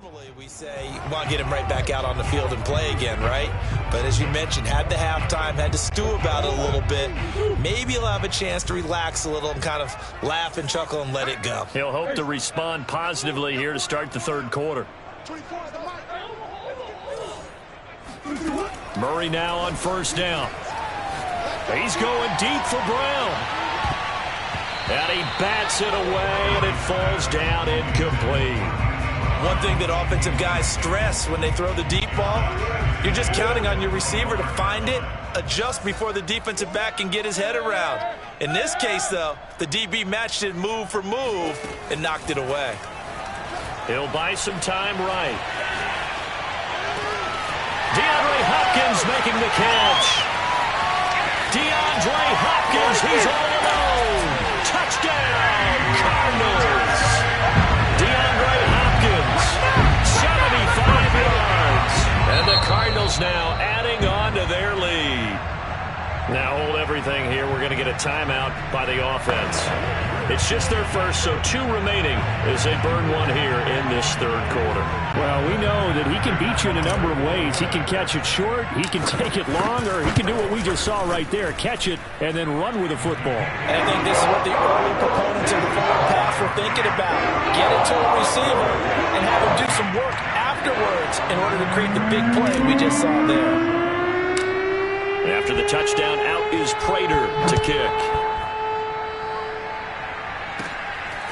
Normally we say, well, get him right back out on the field and play again, right? But as you mentioned, had the halftime, had to stew about it a little bit. Maybe he'll have a chance to relax a little and kind of laugh and chuckle and let it go. He'll hope to respond positively here to start the third quarter. Murray now on first down. He's going deep for Brown. And he bats it away, and it falls down incomplete. One thing that offensive guys stress when they throw the deep ball, you're just counting on your receiver to find it, adjust before the defensive back can get his head around. In this case, though, the DB matched it move for move and knocked it away. He'll buy some time right. DeAndre Hopkins making the catch. DeAndre Hopkins, he's all alone. Touchdown, Cardinals. DeAndre Hopkins, 75 yards. And the Cardinals now adding on to their lead. Now hold everything here. We're going to get a timeout by the offense. It's just their first, so 2 remaining as they burn 1 here in this third quarter. Well, we know that he can beat you in a number of ways. He can catch it short, he can take it long, or he can do what we just saw right there, catch it and then run with the football. And I think this is what the early proponents of the forward pass were thinking about. Get it to a receiver and have him do some work afterwards in order to create the big play we just saw there. After the touchdown, out is Prater to kick.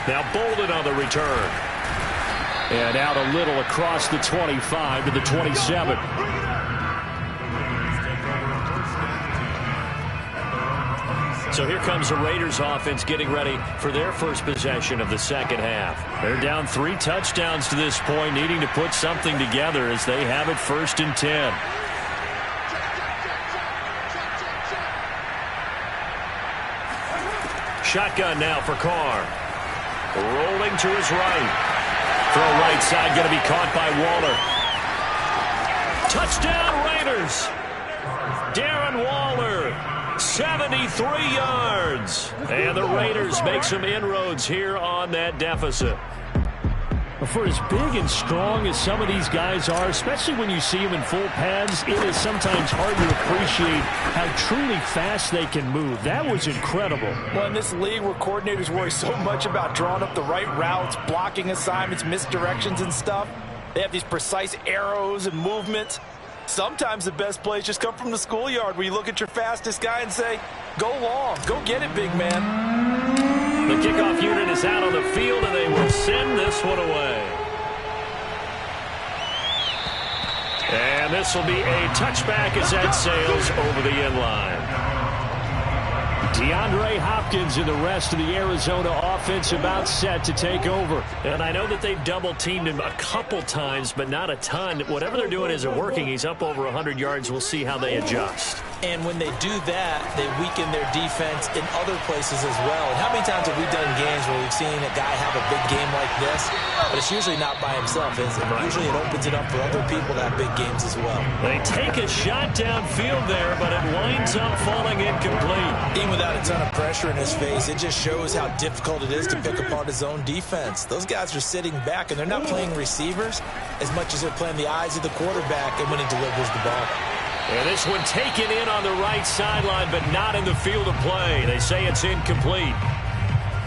Now Bolden on the return. And out a little across the 25 to the 27. So here comes the Raiders offense getting ready for their first possession of the second half. They're down 3 touchdowns to this point, needing to put something together as they have it 1st and 10. Shotgun now for Carr. Rolling to his right. Throw right side, going to be caught by Waller. Touchdown Raiders. Darren Waller, 73 yards. And the Raiders make some inroads here on that deficit. For as big and strong as some of these guys are, especially when you see them in full pads, it is sometimes hard to appreciate how truly fast they can move. That was incredible. Well, in this league where coordinators worry so much about drawing up the right routes, blocking assignments, misdirections and stuff, they have these precise arrows and movements. Sometimes the best plays just come from the schoolyard where you look at your fastest guy and say, go long, go get it, big man. The kickoff unit is out on the field, and they will send this one away. And this will be a touchback as that sails over the end line. DeAndre Hopkins and the rest of the Arizona offense about set to take over. And I know that they've double-teamed him a couple times, but not a ton. Whatever they're doing isn't working. He's up over 100 yards. We'll see how they adjust. And when they do that, they weaken their defense in other places as well. And how many times have we done games where we've seen a guy have a big game like this, but it's usually not by himself, is it? Usually it opens it up for other people to have big games as well. They take a shot downfield there, but it winds up falling incomplete. Even without a ton of pressure in his face, it just shows how difficult it is to pick apart his own defense. Those guys are sitting back, and they're not playing receivers as much as they're playing the eyes of the quarterback and when he delivers the ball. And this one taken in on the right sideline, but not in the field of play. They say it's incomplete.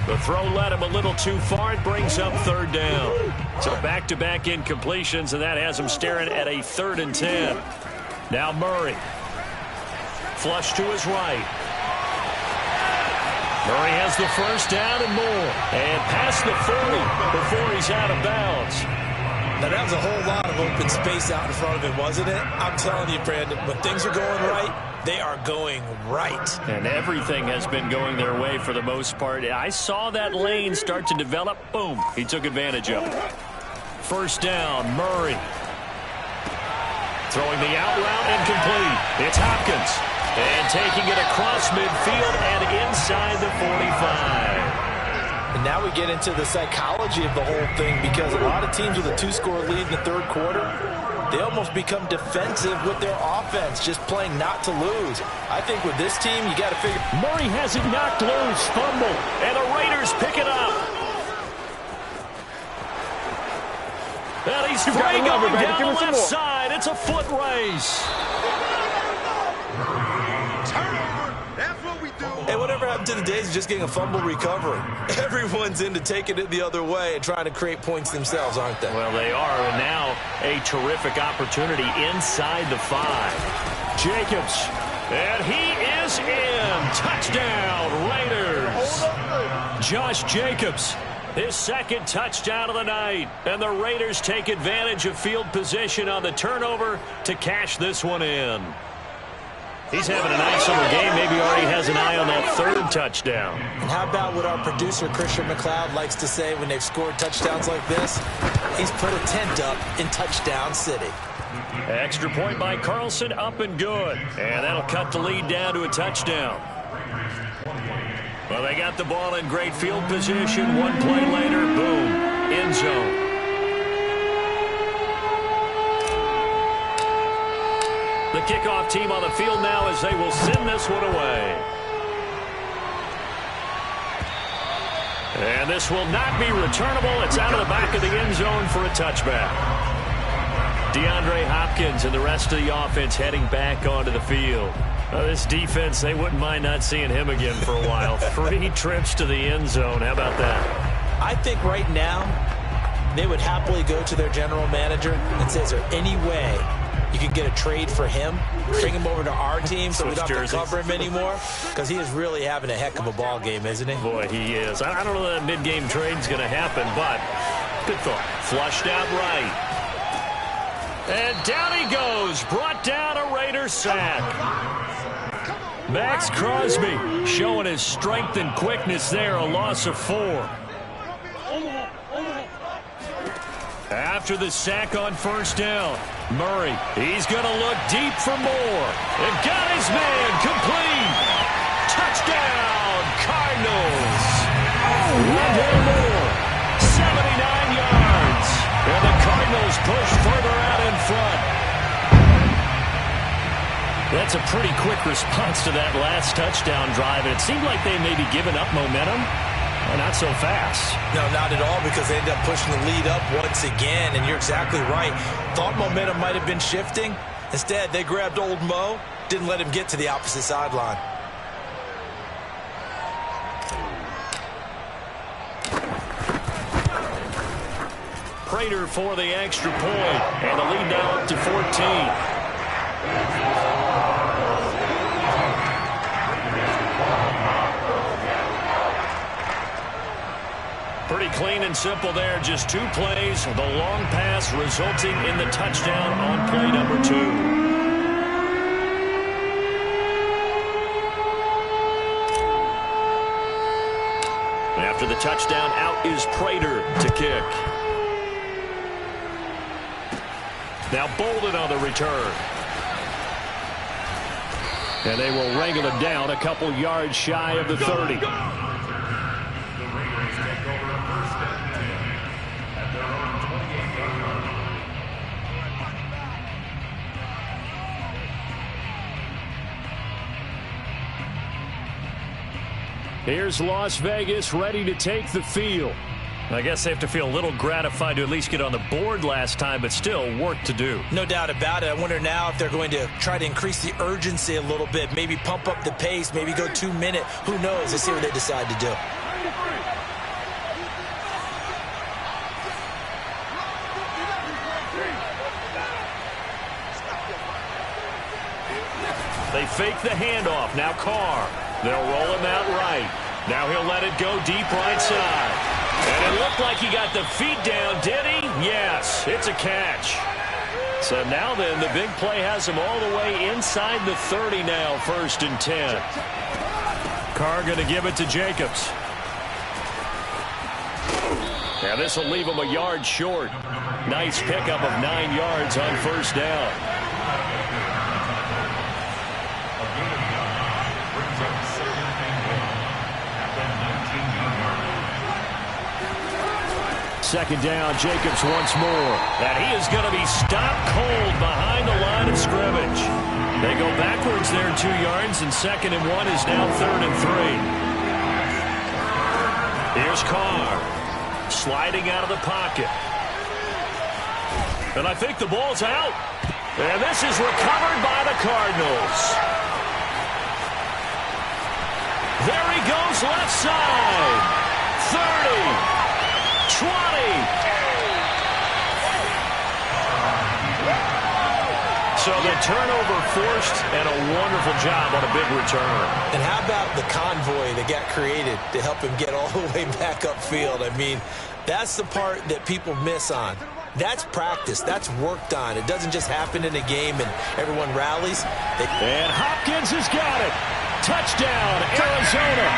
The throw led him a little too far. It brings up 3rd down. So back-to-back incompletions, and that has him staring at a 3rd and 10. Now Murray. Flush to his right. Murray has the first down and more. And past the 40 before he's out of bounds. Now, that was a whole lot of open space out in front of him, wasn't it? I'm telling you, Brandon, when things are going right, they are going right. And everything has been going their way for the most part. I saw that lane start to develop. Boom. He took advantage of it. First down, Murray. Throwing the out route incomplete. It's Hopkins. And taking it across midfield and inside the 45. And now we get into the psychology of the whole thing, because a lot of teams with a 2-score lead in the third quarter, they almost become defensive with their offense, just playing not to lose. I think with this team, you got to figure. Murray has it knocked loose, fumble, and the Raiders pick it up. And he's free going down the left side. It's a foot race. Hey, whatever happened to the days of just getting a fumble recovery? Everyone's into taking it the other way and trying to create points themselves, aren't they? Well, they are, and now a terrific opportunity inside the 5. Jacobs, and he is in. Touchdown, Raiders. Josh Jacobs, his second touchdown of the night, and the Raiders take advantage of field position on the turnover to cash this one in. He's having a nice little game. Maybe already has an eye on that 3rd touchdown. And how about what our producer, Christian McLeod, likes to say when they've scored touchdowns like this? He's put a tent up in Touchdown City. Extra point by Carlson, up and good. And that'll cut the lead down to a touchdown. Well, they got the ball in great field position. One play later, boom, end zone. The kickoff team on the field now as they will send this one away. And this will not be returnable. It's out of the back of the end zone for a touchback. DeAndre Hopkins and the rest of the offense heading back onto the field. This defense, they wouldn't mind not seeing him again for a while. 3 trips to the end zone. How about that? I think right now they would happily go to their general manager and say, is there any way you can get a trade for him, bring him over to our team so we don't have to cover him anymore? Because he is really having a heck of a ball game, isn't he? Boy, he is. I don't know that mid-game trade's going to happen, but good thought. Flushed out right. And down he goes. Brought down a Raider sack. Max Crosby showing his strength and quickness there. A loss of 4. After the sack on first down, Murray, he's going to look deep for more. And got his man complete. Touchdown, Cardinals. Wendell Moore, 79 yards. And the Cardinals push further out in front. That's a pretty quick response to that last touchdown drive. And it seemed like they may be giving up momentum. Well, not so fast. No, not at all, because they ended up pushing the lead up once again, and you're exactly right. Thought momentum might have been shifting. Instead, they grabbed old Mo, didn't let him get to the opposite sideline. Prater for the extra point, and the lead now up to 14. Pretty clean and simple there. Just 2 plays. The long pass resulting in the touchdown on play number 2. After the touchdown, out is Prater to kick. Now Bolden on the return. And they will wrangle him down a couple yards shy of the 30. Here's Las Vegas ready to take the field. I guess they have to feel a little gratified to at least get on the board last time, but still work to do. No doubt about it. I wonder now if they're going to try to increase the urgency a little bit, maybe pump up the pace, maybe go 2 minute. Who knows? Let's see what they decide to do. They fake the handoff. Now Carr. They'll roll him out right. Now he'll let it go deep right side. And it looked like he got the feet down, did he? Yes, it's a catch. So now then, the big play has him all the way inside the 30 now, 1st and 10. Carr going to give it to Jacobs. Now this will leave him a yard short. Nice pickup of 9 yards on first down. Second down, Jacobs once more. And he is going to be stopped cold behind the line of scrimmage. They go backwards there 2 yards, and 2nd and 1 is now 3rd and 3. Here's Carr, sliding out of the pocket. And I think the ball's out. And this is recovered by the Cardinals. There he goes left side. 30. 20. So the turnover forced and a wonderful job on a big return. And how about the convoy that got created to help him get all the way back upfield? I mean, that's the part that people miss on. That's practice. That's worked on. It doesn't just happen in a game and everyone rallies. And Hopkins has got it. Touchdown, Arizona.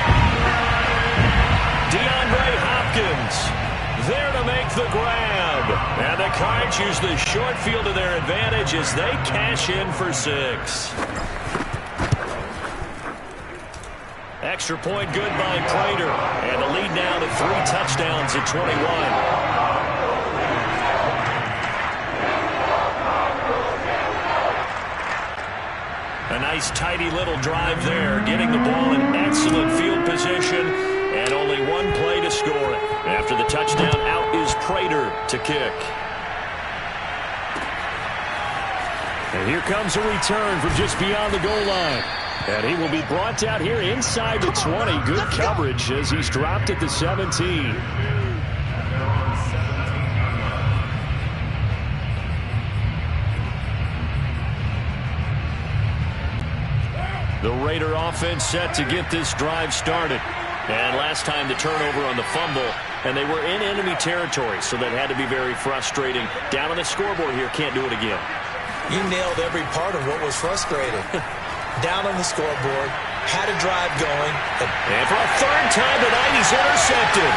DeAndre Hopkins there to make the grab. And the Cards use the short field to their advantage as they cash in for 6. Extra point good by Prater. And the lead now to 3 touchdowns at 21. A nice tidy little drive there, getting the ball in excellent field position, and only one play to score it. After the touchdown, out is Prater to kick. And here comes a return from just beyond the goal line. And he will be brought down here inside the 20. Good coverage as he's dropped at the 17. The Raider offense set to get this drive started. And last time the turnover on the fumble, and they were in enemy territory, so that had to be very frustrating. Down on the scoreboard here, can't do it again. You nailed every part of what was frustrating. Down on the scoreboard, had a drive going. And for a third time tonight, he's intercepted.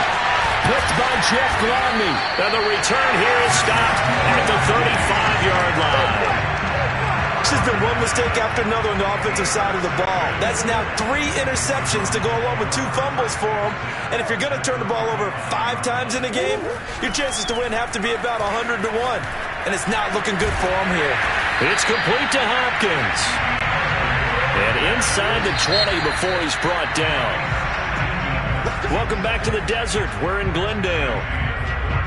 Picked by Jeff Gladney. And the return here is stopped at the 35-yard line. This has been one mistake after another on the offensive side of the ball. That's now 3 interceptions to go along with 2 fumbles for him. And if you're going to turn the ball over 5 times in a game, your chances to win have to be about 100 to 1. And it's not looking good for him here. It's complete to Hopkins. And inside the 20 before he's brought down. Welcome back to the desert. We're in Glendale.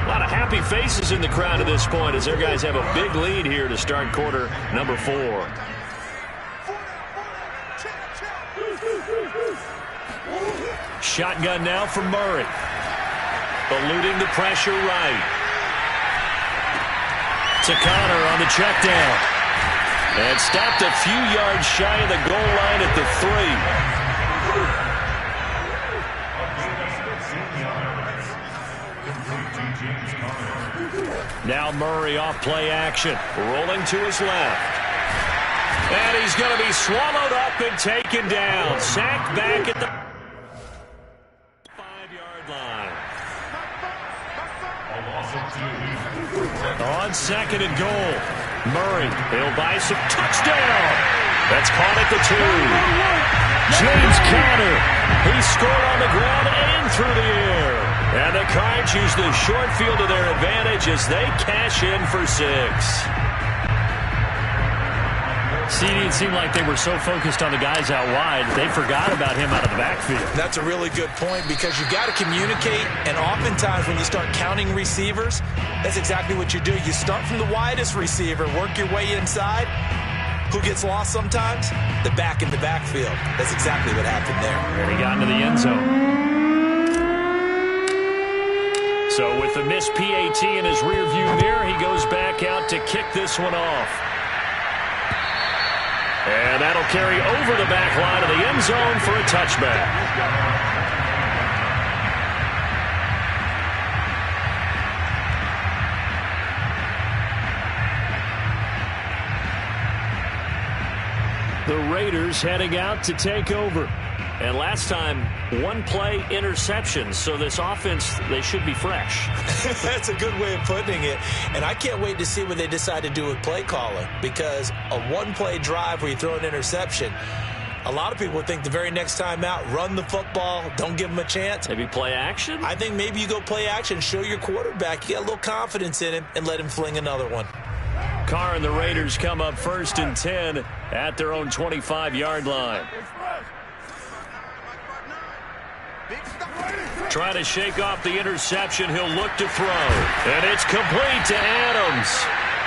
A lot of happy faces in the crowd at this point as their guys have a big lead here to start quarter number 4. Shotgun now for Murray. Eluding the pressure right. To Connor on the check down. And stopped a few yards shy of the goal line at the 3. Now Murray off play action. Rolling to his left. And he's going to be swallowed up and taken down. Sacked back at the 5-yard line. On 2nd and goal. Murray, he'll buy some touchdown. That's caught at the 2. James Conner, he scored on the ground and through the air. And the Cards use the short field to their advantage as they cash in for 6. CD, it seemed like they were so focused on the guys out wide, they forgot about him out of the backfield. That's a really good point because you've got to communicate, and oftentimes when you start counting receivers, that's exactly what you do. You start from the widest receiver, work your way inside. Who gets lost sometimes? The back in the backfield. That's exactly what happened there. And he got into the end zone. So with the missed PAT in his rearview mirror, he goes back out to kick this one off. And that'll carry over the back line of the end zone for a touchback. The Raiders heading out to take over. And last time, 1 play interception. So this offense, they should be fresh. That's a good way of putting it. And I can't wait to see what they decide to do with play calling. Because a 1-play drive where you throw an interception, a lot of people think the very next time out, run the football, don't give them a chance. Maybe play action? I think maybe you go play action, show your quarterback, you got a little confidence in him, and let him fling another one. Carr and the Raiders come up 1st and 10 at their own 25-yard line. Trying to shake off the interception. He'll look to throw. And it's complete to Adams.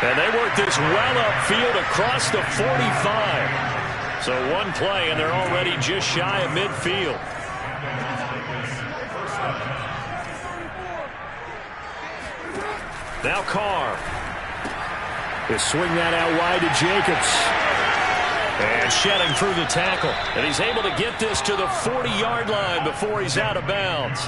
And they work this well upfield across the 45. So one play, and they're already just shy of midfield. Now Carr. He'll swing that out wide to Jacobs. And shedding through the tackle. And he's able to get this to the 40-yard line before he's out of bounds.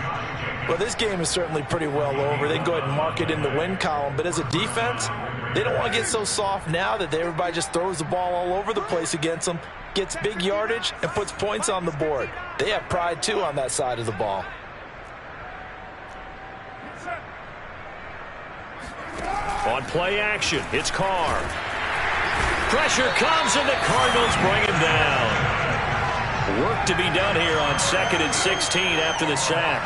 Well, this game is certainly pretty well over. They can go ahead and mark it in the win column. But as a defense, they don't want to get so soft now that everybody just throws the ball all over the place against them, gets big yardage, and puts points on the board. They have pride, too, on that side of the ball. On play action, it's Carr. Pressure comes, and the Cardinals bring him down. Work to be done here on 2nd and 16 after the sack.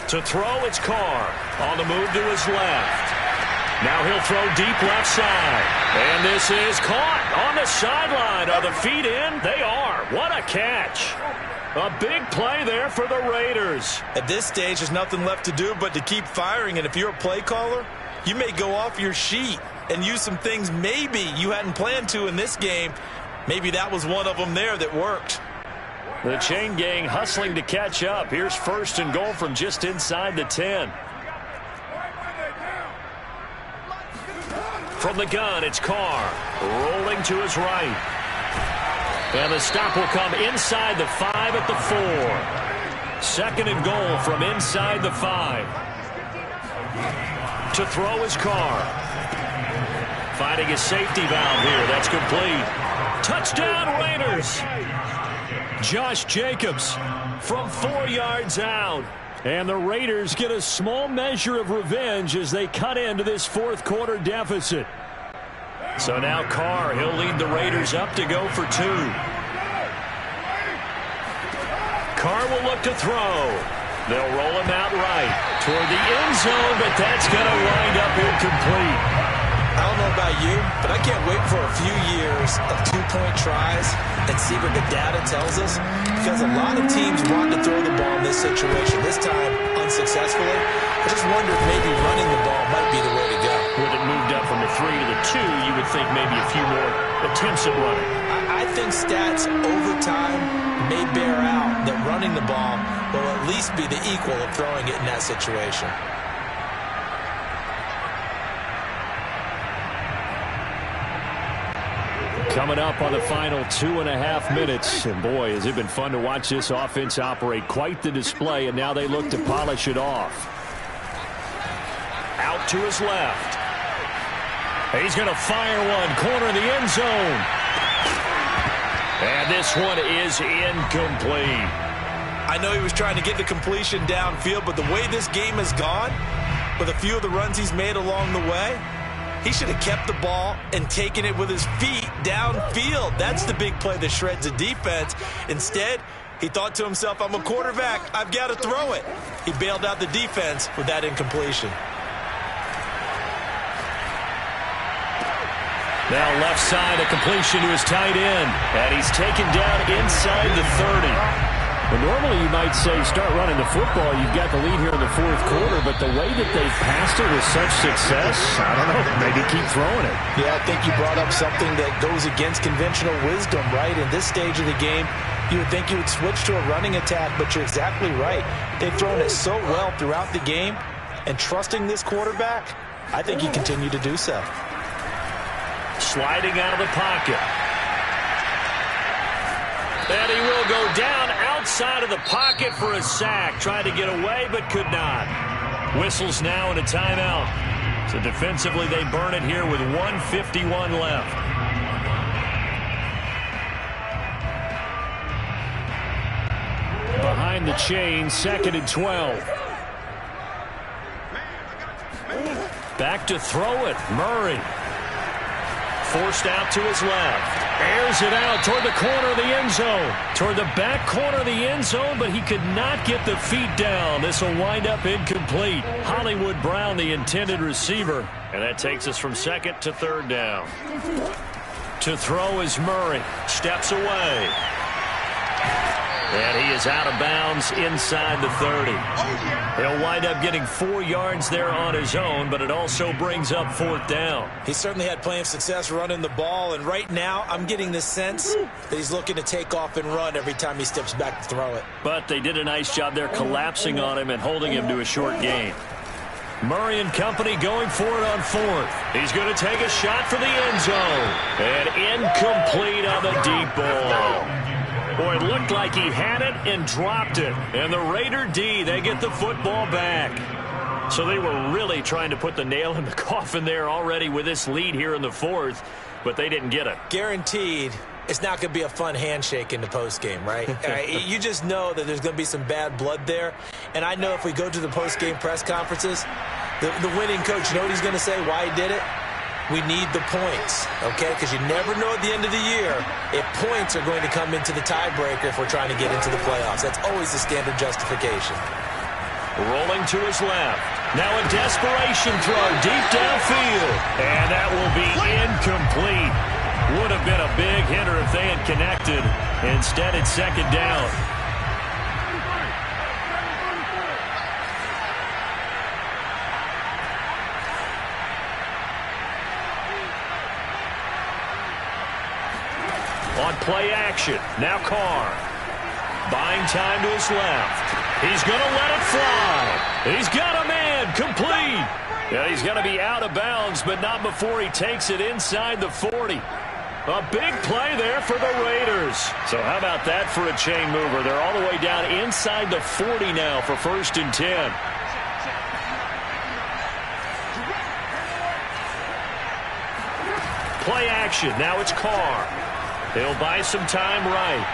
To throw, it's Carr. On the move to his left. Now he'll throw deep left side. And this is caught on the sideline. Are the feet in? They are. What a catch. A big play there for the Raiders. At this stage, there's nothing left to do but to keep firing. And if you're a play caller, you may go off your sheet and use some things maybe you hadn't planned to in this game. Maybe that was one of them there that worked. The chain gang hustling to catch up. Here's 1st and goal from just inside the 10. From the gun, it's Carr. Rolling to his right. And the stop will come inside the 5 at the 4. 2nd and goal from inside the 5. To throw is Carr. Finding his safety valve here. That's complete. Touchdown, Raiders. Josh Jacobs from 4 yards out. And the Raiders get a small measure of revenge as they cut into this 4th quarter deficit. So now Carr, he'll lead the Raiders up to go for 2. Carr will look to throw. They'll roll him out right toward the end zone, but that's going to wind up incomplete. I don't know about you, but I can't wait for a few years of 2-point tries and see what the data tells us, because a lot of teams want to throw the ball in this situation, this time unsuccessfully. I just wonder if maybe running the ball might be the way to go. With it moved up from the 3 to the 2, you would think maybe a few more attempts at running. I think stats over time may bear out that running the ball will at least be the equal of throwing it in that situation. Coming up on the final 2.5 minutes. And boy, has it been fun to watch this offense operate. Quite the display, and now they look to polish it off. Out to his left. He's going to fire one. Corner of the end zone. And this one is incomplete. I know he was trying to get the completion downfield, but the way this game has gone, with a few of the runs he's made along the way, he should have kept the ball and taken it with his feet downfield. That's the big play that shreds the defense. Instead, he thought to himself, I'm a quarterback. I've got to throw it. He bailed out the defense with that incompletion. Now left side, a completion to his tight end. And he's taken down inside the 30. Well, normally you might say start running the football. You've got the lead here in the 4th quarter, but the way that they've passed it with such success, I don't know, maybe keep throwing it. Yeah, I think you brought up something that goes against conventional wisdom, right? In this stage of the game, you would think you would switch to a running attack, but you're exactly right. They've thrown it so well throughout the game, and trusting this quarterback, I think he continued to do so. Sliding out of the pocket. And he will go down outside of the pocket for a sack. Tried to get away, but could not. Whistles now and a timeout. So defensively, they burn it here with 1:51 left. Behind the chain, 2nd and 12. Back to throw it. Murray. Forced out to his left. Airs it out toward the corner of the end zone. Toward the back corner of the end zone, but he could not get the feet down. This will wind up incomplete. Hollywood Brown, the intended receiver. And that takes us from 2nd to 3rd down. To throw is Murray. Steps away. And he is out of bounds inside the 30. He'll wind up getting 4 yards there on his own, but it also brings up 4th down. He certainly had plenty of success running the ball, and right now I'm getting the sense that he's looking to take off and run every time he steps back to throw it. But they did a nice job there collapsing on him and holding him to a short gain. Murray and company going for it on 4th. He's going to take a shot for the end zone. And incomplete on the deep ball. Boy, it looked like he had it and dropped it. And the Raider D, they get the football back. So they were really trying to put the nail in the coffin there already with this lead here in the 4th, but they didn't get it. Guaranteed it's not going to be a fun handshake in the postgame, right? You just know that there's going to be some bad blood there. And I know if we go to the postgame press conferences, the winning coach, you know what he's going to say, why he did it? We need the points, okay? Because you never know at the end of the year if points are going to come into the tiebreaker if we're trying to get into the playoffs. That's always the standard justification. Rolling to his left. Now a desperation throw deep downfield. And that will be incomplete. Would have been a big hitter if they had connected. Instead, it's 2nd down. On play action, now Carr. Buying time to his left. He's going to let it fly. He's got a man, complete. Yeah, he's going to be out of bounds, but not before he takes it inside the 40. A big play there for the Raiders. So how about that for a chain mover? They're all the way down inside the 40 now for 1st and 10. Play action. Now it's Carr. He'll buy some time right.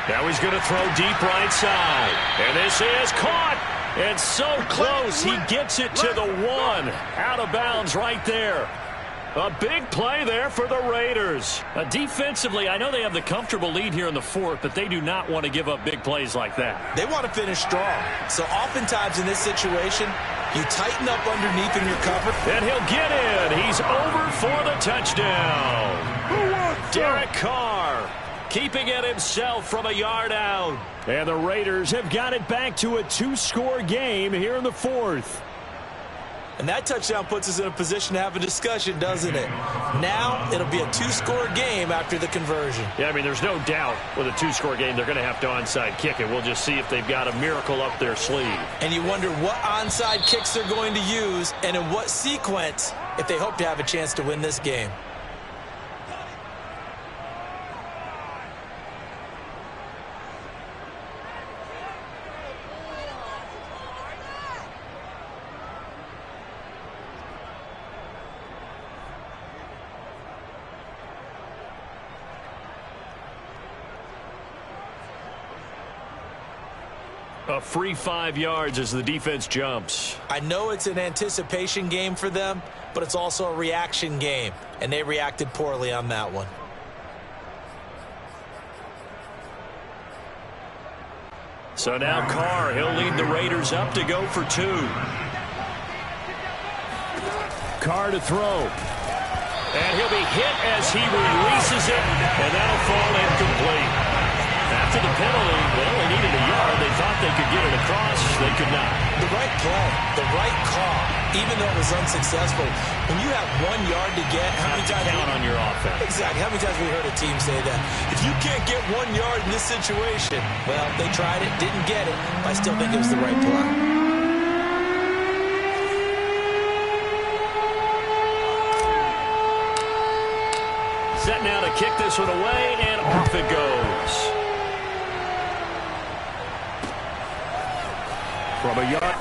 Now he's going to throw deep right side. And this is caught. And so close. He gets it to the 1. Out of bounds right there. A big play there for the Raiders. Defensively, I know they have the comfortable lead here in the 4th, but they do not want to give up big plays like that. They want to finish strong. So oftentimes in this situation, you tighten up underneath in your cover. And he'll get in. He's over for the touchdown. Derek Carr keeping it himself from a yard out. And the Raiders have got it back to a 2-score game here in the 4th. And that touchdown puts us in a position to have a discussion, doesn't it? Now it'll be a 2-score game after the conversion. Yeah, I mean, there's no doubt with a 2-score game they're going to have to onside kick it. We'll just see if they've got a miracle up their sleeve. And you wonder what onside kicks they're going to use and in what sequence if they hope to have a chance to win this game. A free 5 yards as the defense jumps. I know it's an anticipation game for them, but it's also a reaction game, and they reacted poorly on that one. So now Carr, he'll lead the Raiders up to go for 2. Carr to throw. And he'll be hit as he releases it, and that'll fall incomplete. After the penalty, they only needed a yard. They thought they could get it across. They could not. The right play, the right call, even though it was unsuccessful. When you have 1 yard to get, how many times count on your offense? Exactly. How many times have we heard a team say that? If you can't get 1 yard in this situation, well, they tried it, didn't get it, but I still think it was the right play. Set now to kick this one away, and off it goes. From a yard.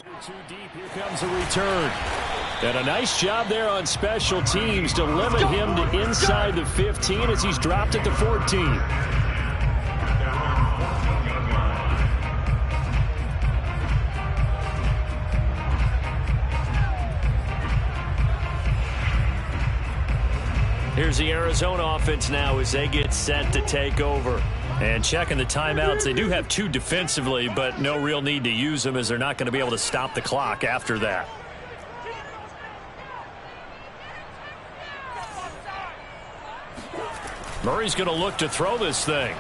Too deep, here comes a return. And a nice job there on special teams to limit him to inside the 15 as he's dropped at the 14. Here's the Arizona offense now as they get set to take over. And checking the timeouts, they do have 2 defensively, but no real need to use them as they're not going to be able to stop the clock after that. Murray's going to look to throw this thing.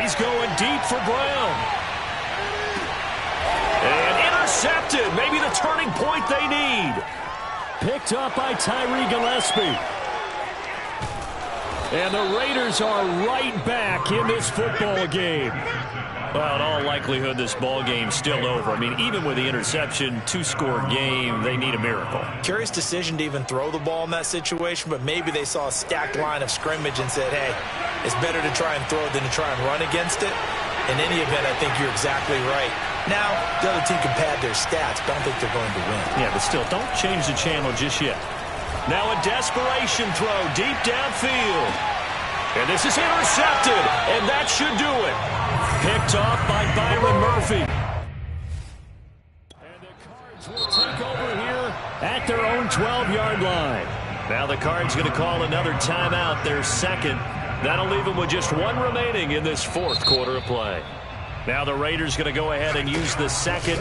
He's going deep for Brown. And intercepted. Maybe the turning point they need. Picked up by Tyree Gillespie. And the Raiders are right back in this football game. Well, in all likelihood, this ball game's still over. I mean, even with the interception, 2-score game, they need a miracle. Curious decision to even throw the ball in that situation, but maybe they saw a stacked line of scrimmage and said, hey, it's better to try and throw than to try and run against it. In any event, I think you're exactly right. Now, the other team can pad their stats, but I don't think they're going to win. Yeah, but still, don't change the channel just yet. Now a desperation throw deep downfield. And this is intercepted, and that should do it. Picked off by Byron Murphy. And the Cards will take over here at their own 12-yard line. Now the Cards going to call another timeout, their second. That'll leave them with just 1 remaining in this 4th quarter of play. Now the Raiders going to go ahead and use the second